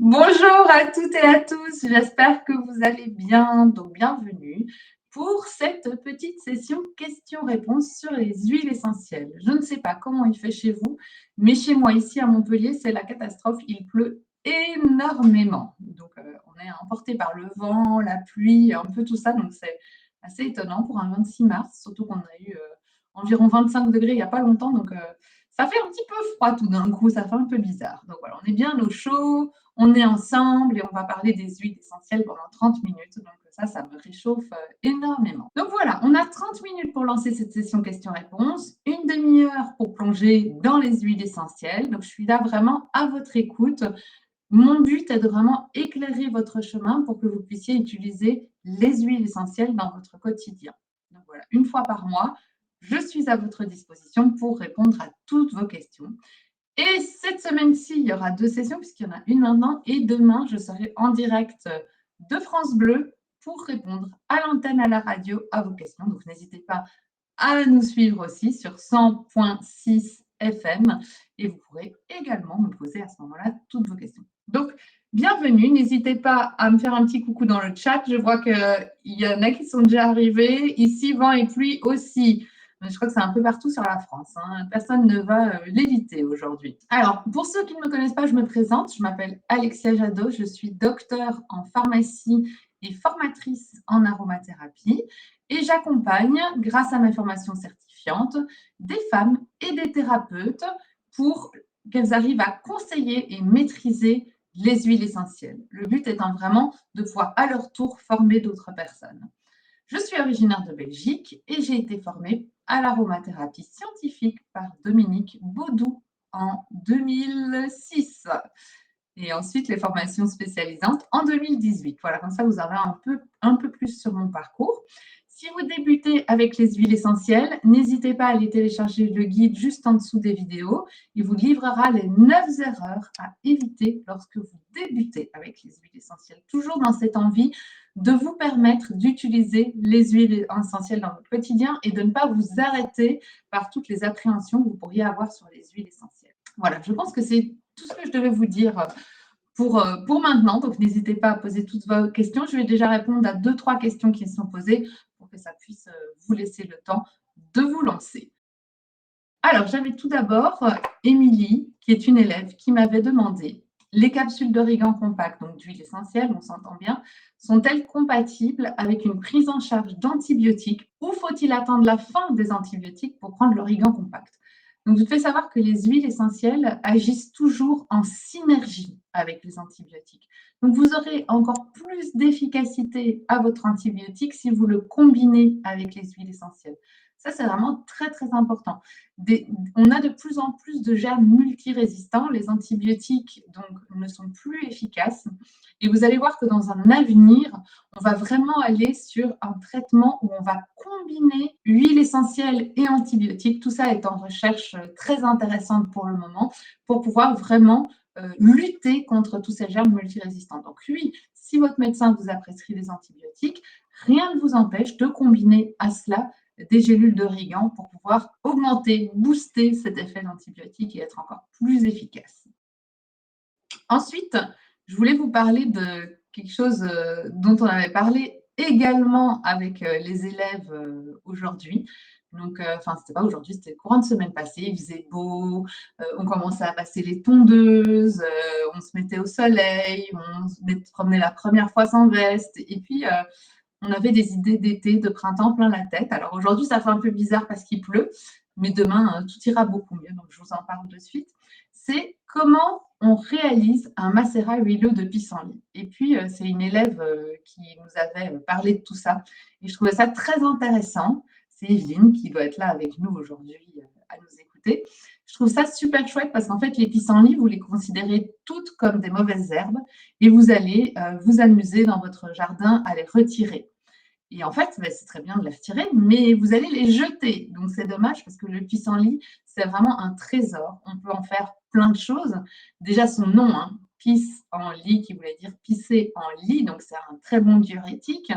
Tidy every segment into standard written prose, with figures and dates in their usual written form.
Bonjour à toutes et à tous, j'espère que vous allez bien. Donc, bienvenue pour cette petite session questions-réponses sur les huiles essentielles. Je ne sais pas comment il fait chez vous, mais chez moi ici à Montpellier, c'est la catastrophe. Il pleut énormément. Donc, on est emporté par le vent, la pluie, un peu tout ça. Donc, c'est assez étonnant pour un 26 mars, surtout qu'on a eu environ 25 degrés il n'y a pas longtemps. Donc, ça fait un petit peu froid tout d'un coup, ça fait un peu bizarre. Donc, voilà, on est bien au chaud. On est ensemble et on va parler des huiles essentielles pendant 30 minutes. Donc ça me réchauffe énormément. Donc voilà, on a 30 minutes pour lancer cette session questions-réponses, une demi-heure pour plonger dans les huiles essentielles. Donc je suis là vraiment à votre écoute. Mon but est de vraiment éclairer votre chemin pour que vous puissiez utiliser les huiles essentielles dans votre quotidien. Donc voilà, une fois par mois, je suis à votre disposition pour répondre à toutes vos questions. Et cette semaine-ci, il y aura 2 sessions, puisqu'il y en a une maintenant. Et demain, je serai en direct de France Bleu pour répondre à l'antenne, à la radio, à vos questions. Donc, n'hésitez pas à nous suivre aussi sur 100.6 FM. Et vous pourrez également me poser à ce moment-là toutes vos questions. Donc, bienvenue. N'hésitez pas à me faire un petit coucou dans le chat. Je vois qu'il y en a qui sont déjà arrivés. Ici, vent et pluie aussi. Je crois que c'est un peu partout sur la France. Personne ne va l'éviter aujourd'hui. Alors, pour ceux qui ne me connaissent pas, je me présente. Je m'appelle Alexia Jadot. Je suis docteure en pharmacie et formatrice en aromathérapie. Et j'accompagne, grâce à ma formation certifiante, des femmes et des thérapeutes pour qu'elles arrivent à conseiller et maîtriser les huiles essentielles. Le but étant vraiment de pouvoir à leur tour former d'autres personnes. Je suis originaire de Belgique et j'ai été formée à l'aromathérapie scientifique par Dominique Baudou en 2006. Et ensuite, les formations spécialisantes en 2018. Voilà, comme ça, vous aurez un peu plus sur mon parcours. Si vous débutez avec les huiles essentielles, n'hésitez pas à aller télécharger le guide juste en dessous des vidéos. Il vous livrera les 9 erreurs à éviter lorsque vous débutez avec les huiles essentielles. Toujours dans cette envie de vous permettre d'utiliser les huiles essentielles dans votre quotidien et de ne pas vous arrêter par toutes les appréhensions que vous pourriez avoir sur les huiles essentielles. Voilà, je pense que c'est tout ce que je devais vous dire pour maintenant. Donc, n'hésitez pas à poser toutes vos questions. Je vais déjà répondre à 2-3 questions qui sont posées pour que ça puisse vous laisser le temps de vous lancer. Alors, j'avais tout d'abord Émilie, qui est une élève, qui m'avait demandé les capsules d'origan compact, donc d'huile essentielle, on s'entend bien, sont-elles compatibles avec une prise en charge d'antibiotiques ou faut-il attendre la fin des antibiotiques pour prendre l'origan compact? Donc, je te fais savoir que les huiles essentielles agissent toujours en synergie avec les antibiotiques. Donc, vous aurez encore plus d'efficacité à votre antibiotique si vous le combinez avec les huiles essentielles. Ça, c'est vraiment très, très important. On a de plus en plus de germes multirésistants. Les antibiotiques donc, ne sont plus efficaces. Et vous allez voir que dans un avenir, on va vraiment aller sur un traitement où on va combiner huile essentielle et antibiotiques. Tout ça est en recherche très intéressante pour le moment pour pouvoir vraiment lutter contre tous ces germes multirésistants. Donc oui, si votre médecin vous a prescrit des antibiotiques, rien ne vous empêche de combiner à cela des gélules d'origan pour pouvoir augmenter, booster cet effet d'antibiotique et être encore plus efficace. Ensuite, je voulais vous parler de quelque chose dont on avait parlé également avec les élèves aujourd'hui. Donc, c'était pas aujourd'hui, c'était le courant de semaine passée. Il faisait beau, on commençait à passer les tondeuses, on se mettait au soleil, on se promenait la première fois sans veste. Et puis, on avait des idées d'été, de printemps plein la tête. Alors aujourd'hui, ça fait un peu bizarre parce qu'il pleut, mais demain, tout ira beaucoup mieux. Donc, je vous en parle de suite. C'est comment on réalise un macérat huileux de pissenlit. Et puis, c'est une élève qui nous avait parlé de tout ça. Et je trouvais ça très intéressant. C'est Evelyne qui doit être là avec nous aujourd'hui à nous écouter. Je trouve ça super chouette parce qu'en fait, les pissenlits, vous les considérez toutes comme des mauvaises herbes et vous allez vous amuser dans votre jardin à les retirer. Et en fait, c'est très bien de les retirer, mais vous allez les jeter. Donc, c'est dommage parce que le pissenlit, c'est vraiment un trésor. On peut en faire plein de choses. Déjà, son nom, pisse en lit, qui voulait dire pisser en lit. Donc, c'est un très bon diurétique.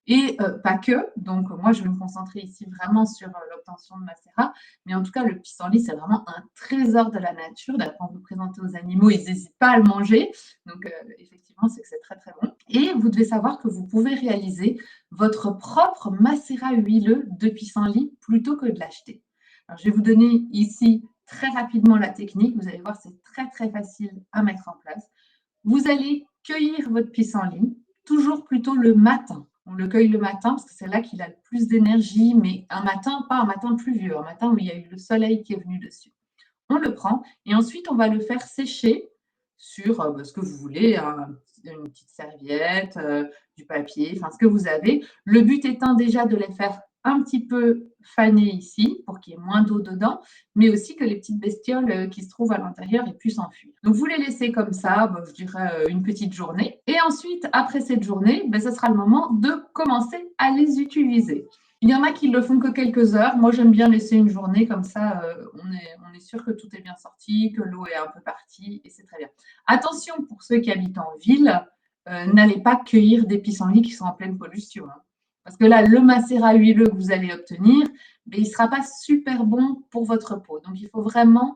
Et pas que. Donc, moi, je vais me concentrer ici vraiment sur l'obtention de macérat. Mais en tout cas, le pissenlit, c'est vraiment un trésor de la nature. D'ailleurs, quand vous le présentez aux animaux, ils n'hésitent pas à le manger. Donc, effectivement, c'est que c'est très, très bon. Et vous devez savoir que vous pouvez réaliser votre propre macérat huileux de pissenlit plutôt que de l'acheter. Alors, je vais vous donner ici très rapidement la technique. Vous allez voir, c'est très, très facile à mettre en place. Vous allez cueillir votre pissenlit toujours plutôt le matin. On le cueille le matin parce que c'est là qu'il a le plus d'énergie, mais un matin, pas un matin pluvieux, un matin où il y a eu le soleil qui est venu dessus. On le prend et ensuite on va le faire sécher sur ce que vous voulez, une petite serviette, du papier, enfin ce que vous avez. Le but étant déjà de les faire un petit peu faner ici pour qu'il y ait moins d'eau dedans, mais aussi que les petites bestioles qui se trouvent à l'intérieur aient pu s'enfuir. Donc vous les laissez comme ça, je dirais une petite journée. Et ensuite, après cette journée, ce sera le moment de commencer à les utiliser. Il y en a qui le font que quelques heures. Moi, j'aime bien laisser une journée comme ça. On est sûr que tout est bien sorti, que l'eau est un peu partie et c'est très bien. Attention pour ceux qui habitent en ville, n'allez pas cueillir des pissenlits qui sont en pleine pollution. Hein. Parce que là, le macérat huileux que vous allez obtenir, il ne sera pas super bon pour votre peau. Donc, il faut vraiment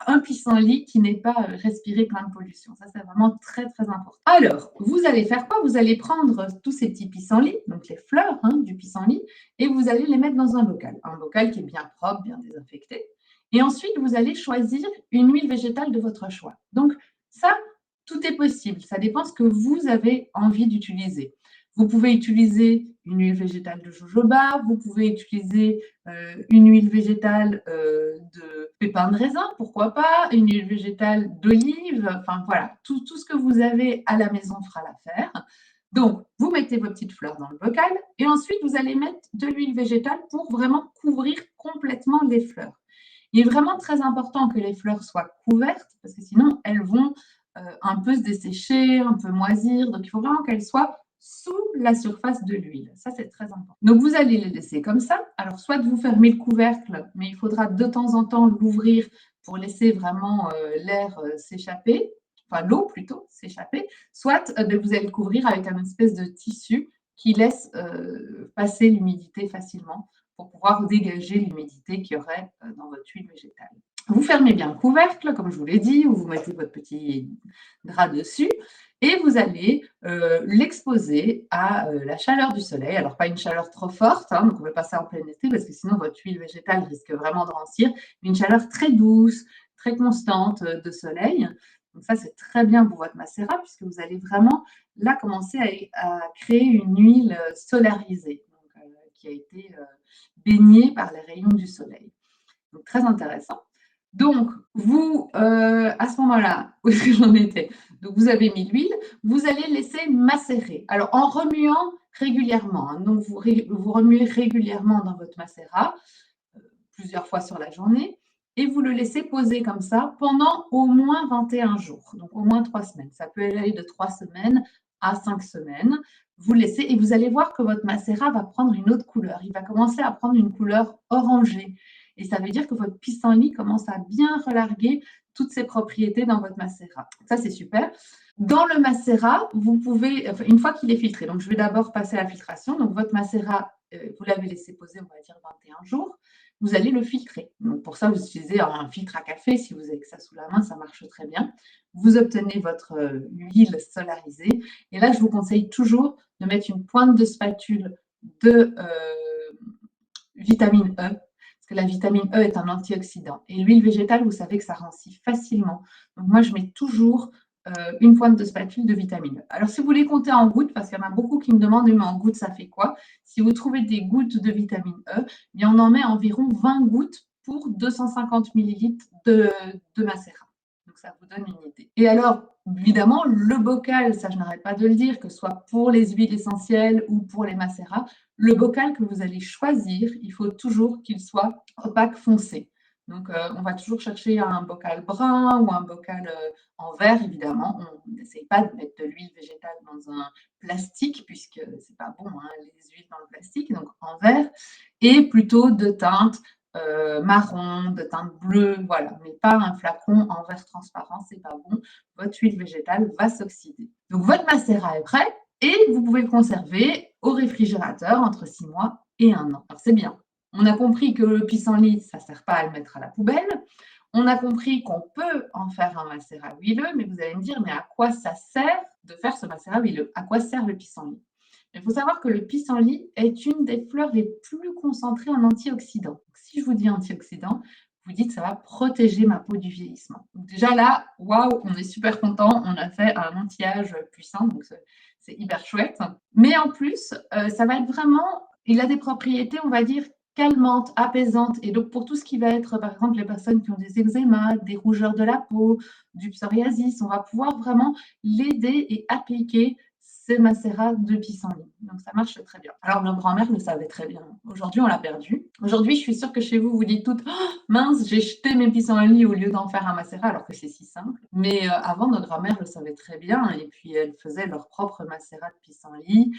un pissenlit qui n'est pas respiré plein de pollution. Ça, c'est vraiment très, très important. Alors, vous allez faire quoi? Vous allez prendre tous ces petits pissenlits, donc les fleurs du pissenlit, et vous allez les mettre dans un bocal qui est bien propre, bien désinfecté. Et ensuite, vous allez choisir une huile végétale de votre choix. Donc, ça, tout est possible. Ça dépend ce que vous avez envie d'utiliser. Vous pouvez utiliser une huile végétale de jojoba, vous pouvez utiliser une huile végétale de pépins de raisin, pourquoi pas, une huile végétale d'olive, enfin voilà, tout ce que vous avez à la maison fera l'affaire. Donc, vous mettez vos petites fleurs dans le bocal et ensuite, vous allez mettre de l'huile végétale pour vraiment couvrir complètement les fleurs. Il est vraiment très important que les fleurs soient couvertes parce que sinon, elles vont un peu se dessécher, un peu moisir. Donc, il faut vraiment qu'elles soient sous la surface de l'huile. Ça, c'est très important. Donc, vous allez les laisser comme ça. Alors, soit vous fermez le couvercle, mais il faudra de temps en temps l'ouvrir pour laisser vraiment l'air s'échapper, enfin l'eau plutôt s'échapper, soit vous allez le couvrir avec un espèce de tissu qui laisse passer l'humidité facilement pour pouvoir dégager l'humidité qu'il y aurait dans votre huile végétale. Vous fermez bien le couvercle, comme je vous l'ai dit, ou vous mettez votre petit drap dessus et vous allez l'exposer à la chaleur du soleil. Alors, pas une chaleur trop forte, donc on ne peut pas ça en plein été parce que sinon votre huile végétale risque vraiment de rancir, mais une chaleur très douce, très constante de soleil. Donc ça, c'est très bien pour votre macérat puisque vous allez vraiment là commencer à créer une huile solarisée donc, qui a été baignée par les rayons du soleil. Donc, très intéressant. Donc, vous, à ce moment-là, où est-ce que j'en étais? Donc, vous avez mis l'huile, vous allez laisser macérer. Alors, en remuant régulièrement. Donc, vous remuez régulièrement dans votre macérat, plusieurs fois sur la journée, et vous le laissez poser comme ça pendant au moins 21 jours, donc au moins 3 semaines. Ça peut aller de 3 semaines à 5 semaines. Vous laissez et vous allez voir que votre macérat va prendre une autre couleur. Il va commencer à prendre une couleur orangée. Et ça veut dire que votre pissenlit commence à bien relarguer toutes ses propriétés dans votre macérat. Ça, c'est super. Dans le macérat, vous pouvez, une fois qu'il est filtré, donc je vais d'abord passer à la filtration. Donc, votre macérat, vous l'avez laissé poser, on va dire, 21 jours. Vous allez le filtrer. Donc, pour ça, vous utilisez un filtre à café. Si vous avez que ça sous la main, ça marche très bien. Vous obtenez votre huile solarisée. Et là, je vous conseille toujours de mettre une pointe de spatule de vitamine E, parce que la vitamine E est un antioxydant. Et l'huile végétale, vous savez que ça rancit facilement. Donc moi, je mets toujours une pointe de spatule de vitamine E. Alors, si vous voulez compter en gouttes, parce qu'il y en a beaucoup qui me demandent, mais en gouttes, ça fait quoi? Si vous trouvez des gouttes de vitamine E, bien, on en met environ 20 gouttes pour 250 millilitres de macérat. Donc, ça vous donne une idée. Et alors, évidemment, le bocal, ça, je n'arrête pas de le dire, que ce soit pour les huiles essentielles ou pour les macérats, le bocal que vous allez choisir, il faut toujours qu'il soit opaque foncé. Donc, on va toujours chercher un bocal brun ou un bocal en verre, évidemment. On n'essaye pas de mettre de l'huile végétale dans un plastique, puisque ce n'est pas bon, les huiles dans le plastique, donc en verre, et plutôt de teinte marron, de teinte bleue, voilà, mais pas un flacon en verre transparent, c'est pas bon. Votre huile végétale va s'oxyder. Donc, votre macérat est prêt et vous pouvez le conserver au réfrigérateur entre 6 mois et 1 an. Alors c'est bien. On a compris que le pissenlit, ça ne sert pas à le mettre à la poubelle. On a compris qu'on peut en faire un macérat huileux, mais vous allez me dire, mais à quoi ça sert de faire ce macérat huileux? À quoi sert le pissenlit? Il faut savoir que le pissenlit est une des fleurs les plus concentrées en antioxydants. Si je vous dis antioxydants, vous dites ça va protéger ma peau du vieillissement. Donc déjà là, waouh, on est super content, on a fait un anti-âge puissant, donc c'est hyper chouette. Mais en plus, ça va être vraiment, il a des propriétés, on va dire, calmantes, apaisantes. Et donc pour tout ce qui va être, par exemple, les personnes qui ont des eczémas, des rougeurs de la peau, du psoriasis, on va pouvoir vraiment l'aider et appliquer ces macérats de pissenlit. Donc, ça marche très bien. Alors, nos grand-mères le savaient très bien. Aujourd'hui, on l'a perdu. Aujourd'hui, je suis sûre que chez vous, vous dites toutes oh, « mince, j'ai jeté mes pissenlits au lieu d'en faire un macérat », alors que c'est si simple. Mais avant, nos grand-mères le savaient très bien. Et puis, elles faisaient leur propre macérat de pissenlit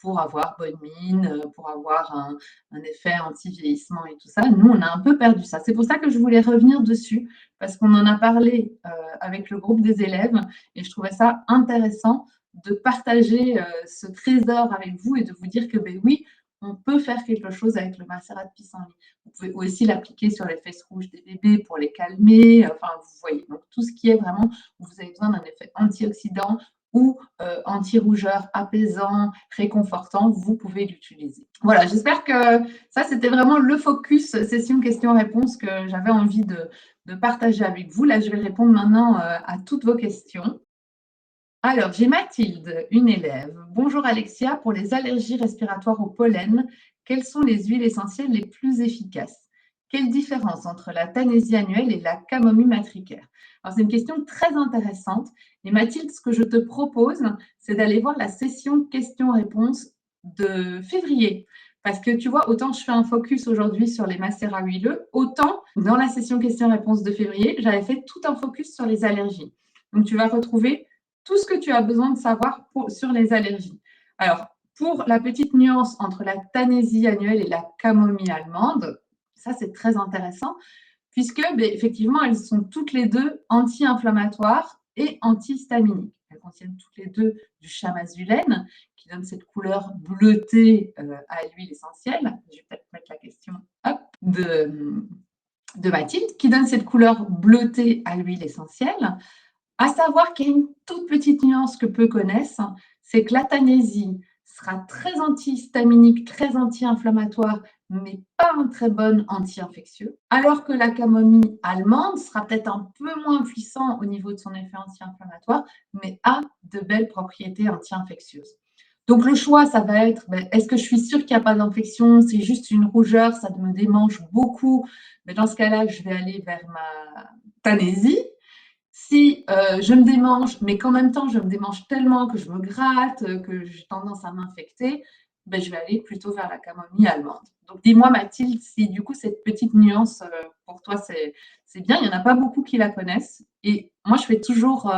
pour avoir bonne mine, pour avoir un effet anti-vieillissement et tout ça. Nous, on a un peu perdu ça. C'est pour ça que je voulais revenir dessus, parce qu'on en a parlé avec le groupe des élèves et je trouvais ça intéressant de partager ce trésor avec vous et de vous dire que ben oui, on peut faire quelque chose avec le macérat de pissenlit. Vous pouvez aussi l'appliquer sur les fesses rouges des bébés pour les calmer. Enfin, vous voyez, donc tout ce qui est vraiment où vous avez besoin d'un effet antioxydant ou anti-rougeur, apaisant, réconfortant, vous pouvez l'utiliser. Voilà, j'espère que ça, c'était vraiment le focus session questions-réponses que j'avais envie de partager avec vous. Là, je vais répondre maintenant à toutes vos questions. Alors, j'ai Mathilde, une élève. Bonjour Alexia, pour les allergies respiratoires au pollen, quelles sont les huiles essentielles les plus efficaces? Quelle différence entre la Tanésie annuelle et la camomille matricaire? Alors, c'est une question très intéressante. Et Mathilde, ce que je te propose, c'est d'aller voir la session questions-réponses de février. Parce que tu vois, autant je fais un focus aujourd'hui sur les macérats huileux, autant dans la session questions-réponses de février, j'avais fait tout un focus sur les allergies. Donc, tu vas retrouver tout ce que tu as besoin de savoir sur les allergies. Alors, pour la petite nuance entre la Tanésie annuelle et la camomille allemande, ça c'est très intéressant, puisque effectivement, elles sont toutes les deux anti-inflammatoires et antihistaminiques. Elles contiennent toutes les deux du chamazulène, qui donne cette couleur bleutée à l'huile essentielle. Je vais peut-être mettre la question de Mathilde, qui donne cette couleur bleutée à l'huile essentielle. À savoir qu'il y a une toute petite nuance que peu connaissent, c'est que la Tanésie sera très antihistaminique, très anti-inflammatoire, mais pas un très bon anti-infectieux, alors que la camomille allemande sera peut-être un peu moins puissant au niveau de son effet anti-inflammatoire, mais a de belles propriétés anti-infectieuses. Donc le choix, ça va être, est-ce que je suis sûre qu'il n'y a pas d'infection? C'est juste une rougeur, ça me démange beaucoup. Mais dans ce cas-là, je vais aller vers ma Tanésie. Si je me démange, mais qu'en même temps, je me démange tellement que je me gratte, que j'ai tendance à m'infecter, ben, je vais aller plutôt vers la camomille allemande. Donc, dis-moi, Mathilde, si du coup, cette petite nuance, pour toi, c'est bien. Il n'y en a pas beaucoup qui la connaissent. Et moi, je fais toujours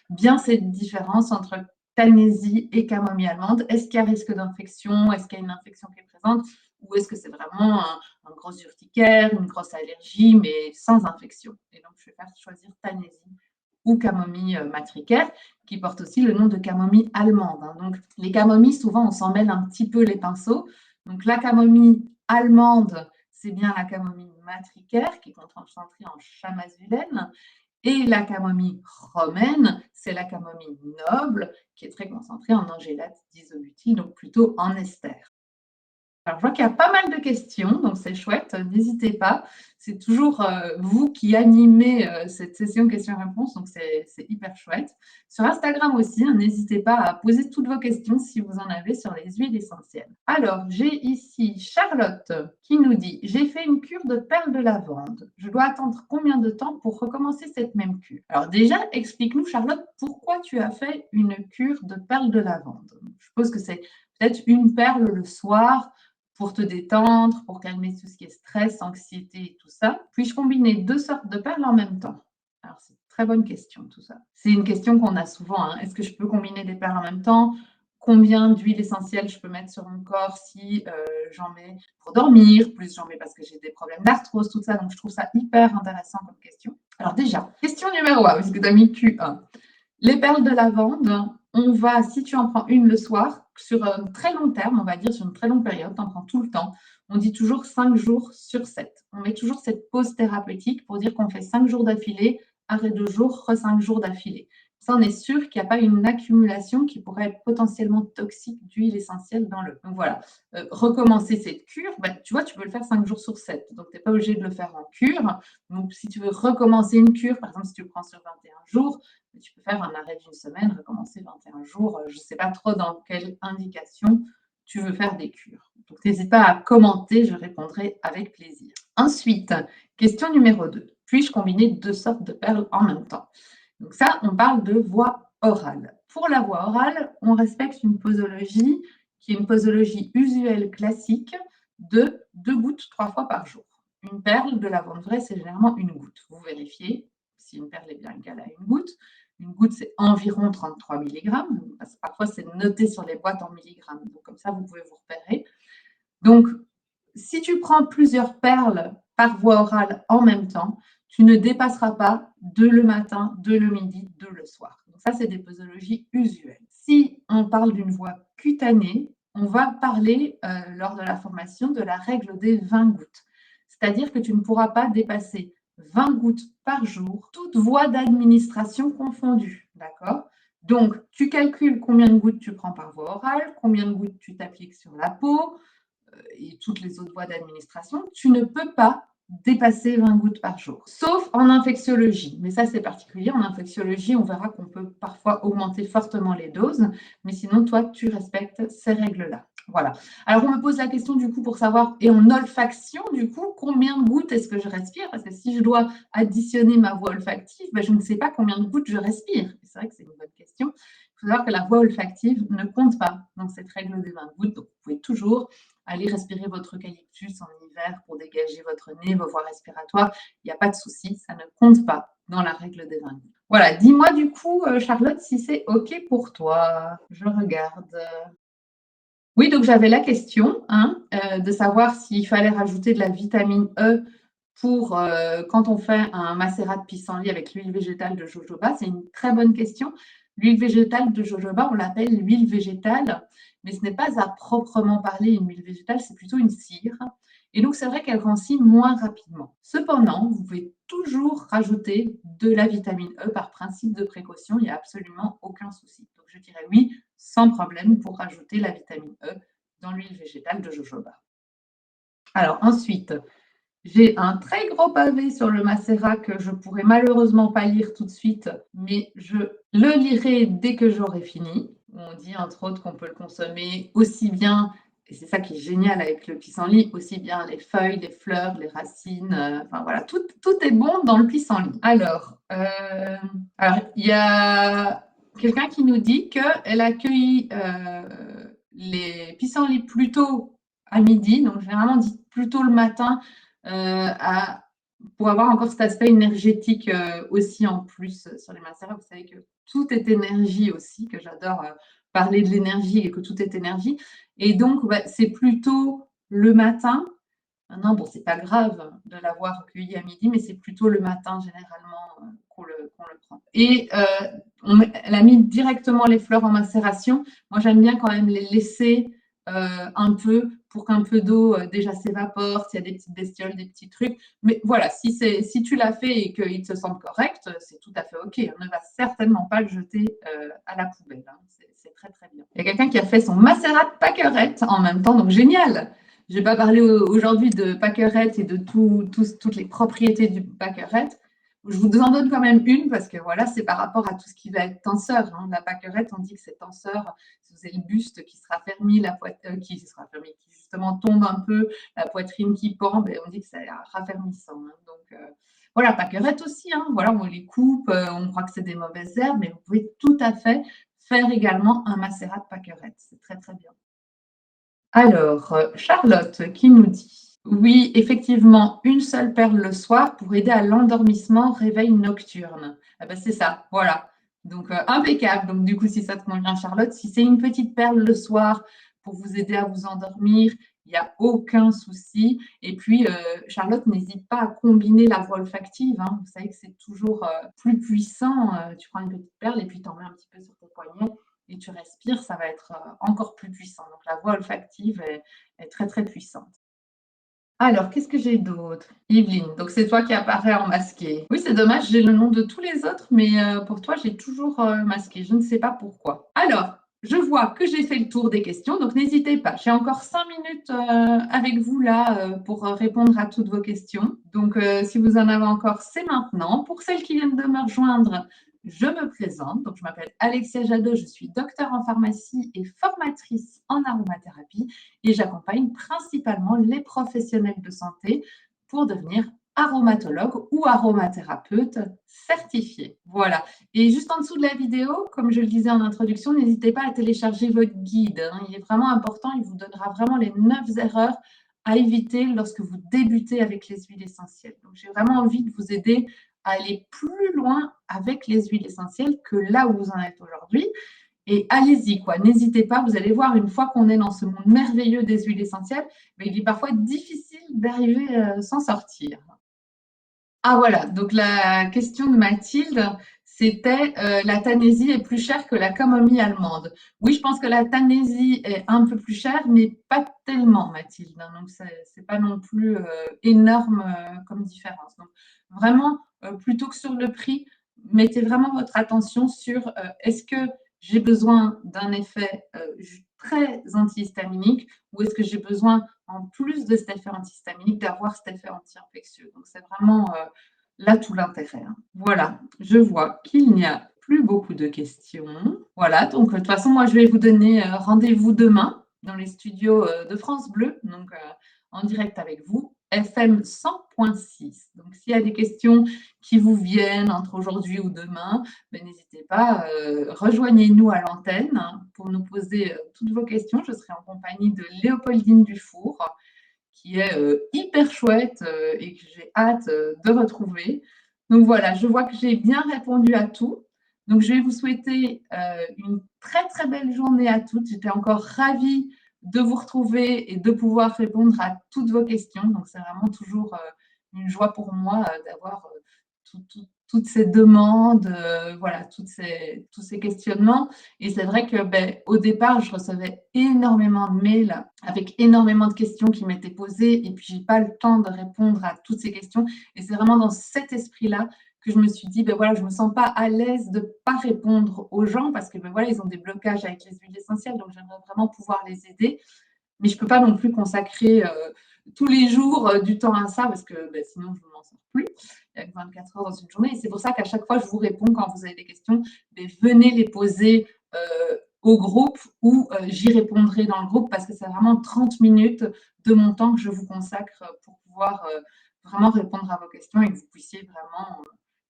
bien cette différence entre Tanésie et camomille allemande. Est-ce qu'il y a risque d'infection? Est-ce qu'il y a une infection qui est présente? Ou est-ce que c'est vraiment un gros urticaire, une grosse allergie, mais sans infection? Et donc, je vais faire choisir Tanésie ou camomille matricaire, qui porte aussi le nom de camomille allemande. Donc, les camomilles, souvent, on s'en mêle un petit peu les pinceaux. Donc, la camomille allemande, c'est bien la camomille matricaire, qui est concentrée en chamazulène. Et la camomille romaine, c'est la camomille noble, qui est très concentrée en angélate d'isobutyle, donc plutôt en ester. Alors, je vois qu'il y a pas mal de questions, donc c'est chouette, n'hésitez pas. C'est toujours vous qui animez cette session questions-réponses, donc c'est hyper chouette. Sur Instagram aussi, n'hésitez pas à poser toutes vos questions si vous en avez sur les huiles essentielles. Alors, j'ai ici Charlotte qui nous dit « J'ai fait une cure de perles de lavande. Je dois attendre combien de temps pour recommencer cette même cure ?» Alors déjà, explique-nous Charlotte, pourquoi tu as fait une cure de perles de lavande? Je suppose que c'est peut-être une perle le soir, pour te détendre, pour calmer tout ce qui est stress, anxiété et tout ça. Puis-je combiner deux sortes de perles en même temps? Alors, c'est une très bonne question, tout ça. C'est une question qu'on a souvent. Est-ce que je peux combiner des perles en même temps? Combien d'huile essentielle je peux mettre sur mon corps si j'en mets pour dormir, plus j'en mets parce que j'ai des problèmes d'arthrose, tout ça. Donc, je trouve ça hyper intéressant comme question. Alors déjà, question numéro 1, puisque tu as mis Q1. Les perles de lavande, si tu en prends une le soir, sur un très long terme, on va dire sur une très longue période, tu en prends tout le temps, on dit toujours 5 jours sur 7. On met toujours cette pause thérapeutique pour dire qu'on fait 5 jours d'affilée, arrêt 2 jours, re 5 jours d'affilée. Ça, on est sûr qu'il n'y a pas une accumulation qui pourrait être potentiellement toxique d'huile essentielle dans l'eau. Donc voilà, recommencer cette cure, tu vois, tu peux le faire 5 jours sur 7. Donc, tu n'es pas obligé de le faire en cure. Donc, si tu veux recommencer une cure, par exemple, si tu le prends sur 21 jours, tu peux faire un arrêt d'une semaine, recommencer 21 jours. Je ne sais pas trop dans quelle indication tu veux faire des cures. Donc, n'hésite pas à commenter, je répondrai avec plaisir. Ensuite, question numéro 2. Puis-je combiner 2 sortes de perles en même temps? Donc ça, on parle de voie orale. Pour la voie orale, on respecte une posologie qui est une posologie usuelle classique de 2 gouttes 3 fois par jour. Une perle de lavande vraie, c'est généralement une goutte. Vous vérifiez si une perle est bien égale à une goutte. Une goutte, c'est environ 33 mg. Parfois, c'est noté sur les boîtes en milligrammes. Donc, comme ça, vous pouvez vous repérer. Donc, si tu prends plusieurs perles par voie orale en même temps, tu ne dépasseras pas 2 le matin, 2 le midi, 2 le soir. Donc ça, c'est des posologies usuelles. Si on parle d'une voie cutanée, on va parler lors de la formation de la règle des 20 gouttes. C'est-à-dire que tu ne pourras pas dépasser 20 gouttes par jour, toutes voies d'administration confondues. D'accord? Donc, tu calcules combien de gouttes tu prends par voie orale, combien de gouttes tu t'appliques sur la peau, et toutes les autres voies d'administration, tu ne peux pas dépasser 20 gouttes par jour, sauf en infectiologie. Mais ça, c'est particulier. En infectiologie, on verra qu'on peut parfois augmenter fortement les doses, mais sinon, toi, tu respectes ces règles-là. Voilà. Alors, on me pose la question, du coup, pour savoir, et en olfaction, du coup, combien de gouttes est-ce que je respire? Parce que si je dois additionner ma voie olfactive, je ne sais pas combien de gouttes je respire. C'est vrai que c'est une bonne question. Il faut savoir que la voie olfactive ne compte pas dans cette règle des 20 gouttes. Donc, vous pouvez toujours aller respirer votre eucalyptus en hiver pour dégager votre nez, vos voies respiratoires. Il n'y a pas de souci, ça ne compte pas dans la règle des 20 gouttes. Voilà, dis-moi du coup, Charlotte, si c'est OK pour toi. Je regarde. Oui, donc j'avais la question de savoir s'il fallait rajouter de la vitamine E pour quand on fait un macérat de pissenlit avec l'huile végétale de jojoba. C'est une très bonne question. L'huile végétale de jojoba, on l'appelle l'huile végétale, mais ce n'est pas à proprement parler une huile végétale, c'est plutôt une cire. Et donc, c'est vrai qu'elle rancit moins rapidement. Cependant, vous pouvez toujours rajouter de la vitamine E par principe de précaution, il n'y a absolument aucun souci. Donc, je dirais oui, sans problème, pour rajouter la vitamine E dans l'huile végétale de jojoba. Alors, ensuite, j'ai un très gros pavé sur le macérat que je ne pourrai malheureusement pas lire tout de suite, mais je le lirai dès que j'aurai fini. On dit entre autres qu'on peut le consommer aussi bien, et c'est ça qui est génial avec le pissenlit, aussi bien les feuilles, les fleurs, les racines, enfin voilà, tout est bon dans le pissenlit. Alors, il y a quelqu'un qui nous dit qu'elle accueille les pissenlits plutôt à midi, donc généralement on dit plutôt le matin, pour avoir encore cet aspect énergétique aussi en plus sur les macérats. Vous savez que tout est énergie aussi, que j'adore parler de l'énergie et que tout est énergie. Et donc, c'est plutôt le matin. Maintenant, bon, c'est pas grave de l'avoir cueilli à midi, mais c'est plutôt le matin généralement qu'on le prend. Et elle a mis directement les fleurs en macération. Moi, j'aime bien quand même les laisser un peu pour qu'un peu d'eau déjà s'évapore, s'il y a des petites bestioles, des petits trucs. Mais voilà, si tu l'as fait et qu'ils se sentent corrects, c'est tout à fait OK. On ne va certainement pas le jeter à la poubelle. Hein. C'est très, très bien. Il y a quelqu'un qui a fait son macérat de pâquerette en même temps, donc génial. Je ne vais pas parler aujourd'hui de pâquerette et de toutes les propriétés du pâquerette. Je vous en donne quand même une parce que voilà, c'est par rapport à tout ce qui va être tenseur. Hein. La pâquerette, on dit que c'est tenseur. Si vous avez le buste qui sera fermé, qui justement tombe un peu, la poitrine qui pend, on dit que c'est raffermissant. Hein. Donc voilà, pâquerette aussi. Hein. Voilà, on les coupe, on croit que c'est des mauvaises herbes, mais vous pouvez tout à fait faire également un macérat de pâquerette. C'est très très bien. Alors, Charlotte qui nous dit: oui, effectivement, une seule perle le soir pour aider à l'endormissement, réveil nocturne. Ah ben, c'est ça, voilà. Donc, impeccable. Donc, du coup, si ça te convient, Charlotte, si c'est une petite perle le soir pour vous aider à vous endormir, il n'y a aucun souci. Et puis, Charlotte, n'hésite pas à combiner la voie olfactive. Hein. Vous savez que c'est toujours plus puissant. Tu prends une petite perle et puis tu en mets un petit peu sur tes poignets. et tu respires, ça va être encore plus puissant. Donc la voie olfactive est très très puissante. Alors, qu'est-ce que j'ai d'autre? Yveline, donc c'est toi qui apparaît en masqué. Oui, c'est dommage, j'ai le nom de tous les autres, mais pour toi, j'ai toujours masqué. Je ne sais pas pourquoi. Alors, je vois que j'ai fait le tour des questions, donc n'hésitez pas. J'ai encore 5 minutes avec vous là pour répondre à toutes vos questions. Donc, si vous en avez encore, c'est maintenant. Pour celles qui viennent de me rejoindre, je me présente. Donc, je m'appelle Alexia Jadot, je suis docteure en pharmacie et formatrice en aromathérapie et j'accompagne principalement les professionnels de santé pour devenir aromatologue ou aromathérapeute certifié. Voilà. Et juste en dessous de la vidéo, comme je le disais en introduction, n'hésitez pas à télécharger votre guide. Il est vraiment important, il vous donnera vraiment les 9 erreurs à éviter lorsque vous débutez avec les huiles essentielles. Donc, j'ai vraiment envie de vous aider à aller plus loin avec les huiles essentielles que là où vous en êtes aujourd'hui. Et allez-y, quoi. N'hésitez pas, vous allez voir, une fois qu'on est dans ce monde merveilleux des huiles essentielles, mais il est parfois difficile d'arriver à s'en sortir. Ah voilà, donc la question de Mathilde, c'était la Tanésie est plus chère que la camomille allemande. Oui, je pense que la Tanésie est un peu plus chère, mais pas tellement, Mathilde. Donc, ce n'est pas non plus énorme comme différence. Donc, vraiment, plutôt que sur le prix, mettez vraiment votre attention sur est-ce que j'ai besoin d'un effet très antihistaminique ou est-ce que j'ai besoin, en plus de cet effet antihistaminique, d'avoir cet effet anti-infectieux. Donc, c'est vraiment là tout l'intérêt. Voilà, je vois qu'il n'y a plus beaucoup de questions. Voilà, donc de toute façon, moi, je vais vous donner rendez-vous demain dans les studios de France Bleu, donc en direct avec vous, FM 100.6. Donc, s'il y a des questions qui vous viennent entre aujourd'hui ou demain, ben, n'hésitez pas, rejoignez-nous à l'antenne pour nous poser toutes vos questions. Je serai en compagnie de Léopoldine Dufour, qui est hyper chouette et que j'ai hâte de retrouver. Donc voilà, je vois que j'ai bien répondu à tout. Donc je vais vous souhaiter une très très belle journée à toutes. J'étais encore ravie de vous retrouver et de pouvoir répondre à toutes vos questions. Donc c'est vraiment toujours une joie pour moi d'avoir toutes ces demandes, voilà, tous ces questionnements. Et c'est vrai que au départ, je recevais énormément de mails avec énormément de questions qui m'étaient posées et puis je n'ai pas le temps de répondre à toutes ces questions. Et c'est vraiment dans cet esprit-là que je me suis dit, voilà, je ne me sens pas à l'aise de ne pas répondre aux gens parce que voilà, ils ont des blocages avec les huiles essentielles, donc j'aimerais vraiment pouvoir les aider. Mais je ne peux pas non plus consacrer tous les jours du temps à ça parce que sinon, je ne m'en sors plus. Il y a que 24 heures dans une journée. Et c'est pour ça qu'à chaque fois, je vous réponds quand vous avez des questions. Venez les poser au groupe ou j'y répondrai dans le groupe parce que c'est vraiment 30 minutes de mon temps que je vous consacre pour pouvoir vraiment répondre à vos questions et que vous puissiez vraiment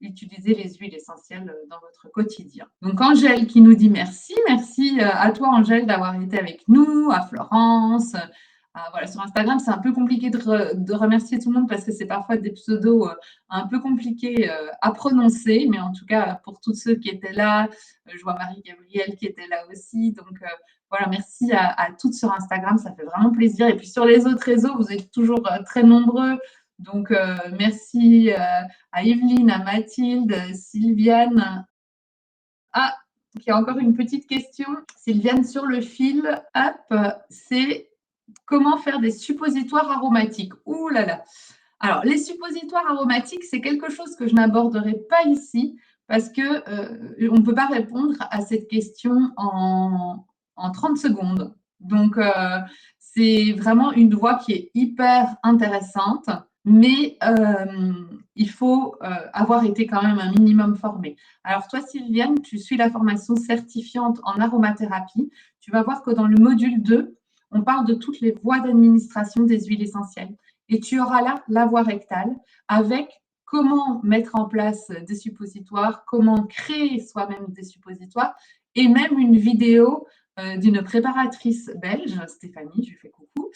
utiliser les huiles essentielles dans votre quotidien. Donc Angèle qui nous dit merci. Merci à toi Angèle d'avoir été avec nous, à Florence. Voilà, sur Instagram, c'est un peu compliqué de remercier tout le monde parce que c'est parfois des pseudos un peu compliqués à prononcer. Mais en tout cas, pour tous ceux qui étaient là, je vois Marie-Gabrielle qui était là aussi. Donc voilà, merci à toutes sur Instagram, ça fait vraiment plaisir. Et puis sur les autres réseaux, vous êtes toujours très nombreux. Donc merci à Yveline, à Mathilde, Sylviane. Ah, il y a encore une petite question. Sylviane, sur le fil, hop, c'est comment faire des suppositoires aromatiques. Ouh là là. Alors, les suppositoires aromatiques, c'est quelque chose que je n'aborderai pas ici parce qu'on ne peut pas répondre à cette question en 30 secondes. Donc, c'est vraiment une voie qui est hyper intéressante, mais il faut avoir été quand même un minimum formé. Alors, toi, Sylviane, tu suis la formation certifiante en aromathérapie. Tu vas voir que dans le module 2, on parle de toutes les voies d'administration des huiles essentielles. Et tu auras là la voie rectale avec comment mettre en place des suppositoires, comment créer soi-même des suppositoires et même une vidéo d'une préparatrice belge, Stéphanie, je lui fais coucou,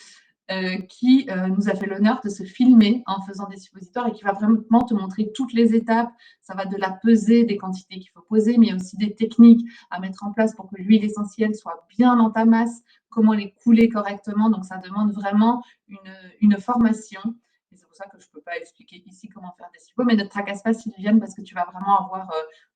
qui nous a fait l'honneur de se filmer en faisant des suppositoires et qui va vraiment te montrer toutes les étapes. Ça va de la pesée, des quantités qu'il faut poser, mais il y a aussi des techniques à mettre en place pour que l'huile essentielle soit bien dans ta masse, comment les couler correctement. Donc, ça demande vraiment une formation. Et c'est pour ça que je ne peux pas expliquer ici comment faire des suppos, mais ne te tracasse pas, Sylviane, parce que tu vas vraiment avoir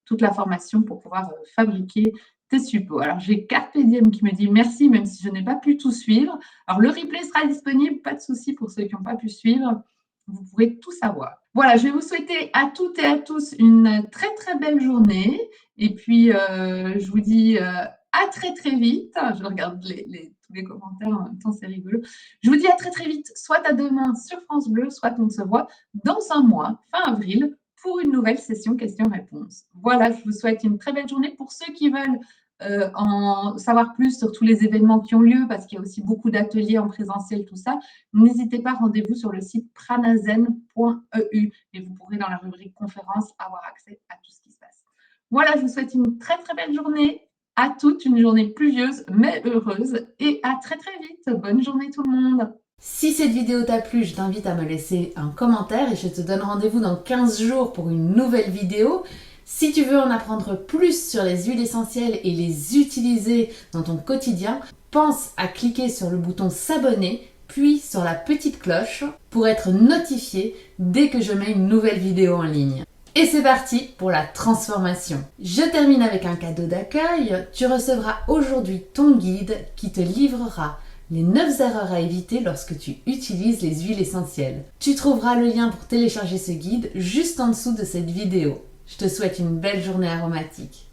toute la formation pour pouvoir fabriquer C'est super. Alors, j'ai Carpe Diem qui me dit merci, même si je n'ai pas pu tout suivre. Alors, le replay sera disponible, pas de souci pour ceux qui n'ont pas pu suivre. Vous pourrez tout savoir. Voilà, je vais vous souhaiter à toutes et à tous une très très belle journée. Et puis, je vous dis à très très vite. Je regarde tous les commentaires en même temps, c'est rigolo. Je vous dis à très très vite, soit à demain sur France Bleu, soit on se voit dans un mois, fin avril, pour une nouvelle session questions-réponses. Voilà, je vous souhaite une très belle journée. Pour ceux qui veulent en savoir plus sur tous les événements qui ont lieu, parce qu'il y a aussi beaucoup d'ateliers en présentiel, tout ça, n'hésitez pas, rendez-vous sur le site pranazen.eu et vous pourrez dans la rubrique conférences avoir accès à tout ce qui se passe. Voilà, je vous souhaite une très très belle journée à toutes, une journée pluvieuse mais heureuse et à très très vite. Bonne journée tout le monde. Si cette vidéo t'a plu, je t'invite à me laisser un commentaire et je te donne rendez-vous dans 15 jours pour une nouvelle vidéo. Si tu veux en apprendre plus sur les huiles essentielles et les utiliser dans ton quotidien, pense à cliquer sur le bouton s'abonner, puis sur la petite cloche pour être notifié dès que je mets une nouvelle vidéo en ligne. Et c'est parti pour la transformation. Je termine avec un cadeau d'accueil. Tu recevras aujourd'hui ton guide qui te livrera les 9 erreurs à éviter lorsque tu utilises les huiles essentielles. Tu trouveras le lien pour télécharger ce guide juste en dessous de cette vidéo. Je te souhaite une belle journée aromatique.